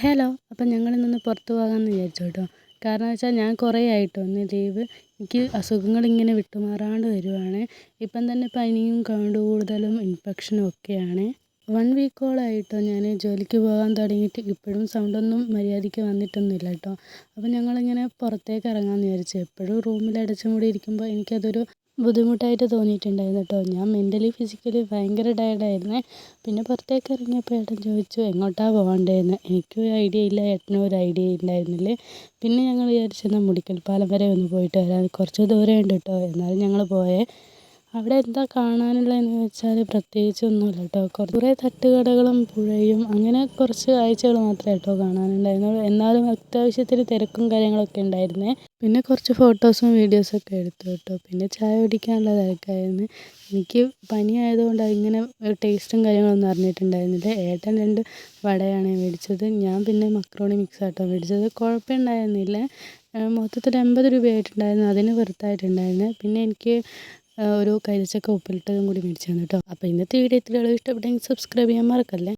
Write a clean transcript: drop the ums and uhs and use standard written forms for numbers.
Hello. അപ്പം ഞങ്ങളിന്നൊന്ന് പുറത്ത് പോകാമെന്ന് വിചാരിച്ചു കേട്ടോ. കാരണം വെച്ചാൽ ഞാൻ കുറേ ആയിട്ടോ ഒന്ന് ലീവ്. എനിക്ക് അസുഖങ്ങളിങ്ങനെ വിട്ടുമാറാണ്ട് വരുവാണ്. ഇപ്പം തന്നെ പനിയും കൗണ്ട് കൂടുതലും ഇൻഫെക്ഷനും ഒക്കെയാണ്. 1 വീക്കോളായിട്ടോ ഞാൻ ജോലിക്ക് പോകാൻ തുടങ്ങിയിട്ട്. ഇപ്പോഴും സൗണ്ടൊന്നും മര്യാദയ്ക്ക് വന്നിട്ടൊന്നുമില്ല കേട്ടോ. അപ്പം ഞങ്ങളിങ്ങനെ പുറത്തേക്ക് ഇറങ്ങാമെന്ന് വിചാരിച്ചു. എപ്പോഴും റൂമിൽ അടച്ചു മൂടി ഇരിക്കുമ്പോൾ എനിക്കതൊരു ബുദ്ധിമുട്ടായിട്ട് തോന്നിയിട്ടുണ്ടായിരുന്നു കേട്ടോ. ഞാൻ മെൻ്റലി ഫിസിക്കലി ഭയങ്കര ടയർഡായിരുന്നേ. പിന്നെ പുറത്തേക്ക് ഇറങ്ങിയപ്പോൾ ഏട്ടൻ ചോദിച്ചു എങ്ങോട്ടാണ് പോകേണ്ടതെന്ന്. എനിക്കും ഒരു ഐഡിയ ഇല്ല, ഏട്ടനും ഒരു ഐഡിയ ഉണ്ടായിരുന്നില്ലേ. പിന്നെ ഞങ്ങൾ വിചാരിച്ചെന്നാൽ മുടിക്കൽ പാലം വരെ ഒന്ന് പോയിട്ട് വരാം, കുറച്ച് ദൂരം ഉണ്ട് കേട്ടോ. എന്നാലും ഞങ്ങൾ പോയേ. അവിടെ എന്താ കാണാനുള്ളതെന്ന് വെച്ചാൽ പ്രത്യേകിച്ചൊന്നുമില്ല കേട്ടോ. കുറേ തട്ടുകടകളും പുഴയും അങ്ങനെ കുറച്ച് കാഴ്ചകൾ മാത്രമേ കേട്ടോ കാണാനുണ്ടായിരുന്നുള്ളൂ. എന്നാലും അത്യാവശ്യത്തിന് തിരക്കും കാര്യങ്ങളൊക്കെ ഉണ്ടായിരുന്നേ. പിന്നെ കുറച്ച് ഫോട്ടോസും വീഡിയോസൊക്കെ എടുത്തു കേട്ടോ. പിന്നെ ചായ കുടിക്കാനുള്ള തിരക്കായിരുന്നു. എനിക്ക് പനി ആയതുകൊണ്ട് അതിങ്ങനെ ടേസ്റ്റും കാര്യങ്ങളൊന്നും അറിഞ്ഞിട്ടുണ്ടായിരുന്നില്ല. ഏട്ടൻ 2 വടയാണ് മേടിച്ചത്. ഞാൻ പിന്നെ മക്രോണി മിക്സ് ആട്ടോ മേടിച്ചത്. കുഴപ്പമുണ്ടായിരുന്നില്ല. മൊത്തത്തിൽ 80 രൂപയായിട്ടുണ്ടായിരുന്നു. അതിന് വെറുത്തായിട്ടുണ്ടായിരുന്നു. പിന്നെ എനിക്ക് ഒരു കൈതച്ചക്ക ഉപ്പിലിട്ടതും കൂടി മേടിച്ചു തന്നു കേട്ടോ. അപ്പോൾ ഇന്നത്തെ വീഡിയോ ഇത്രയേ ഉള്ളൂ. ഇഷ്ടപ്പെട്ടെങ്കിൽ സബ്സ്ക്രൈബ് ചെയ്യാൻ മറക്കല്ലേ.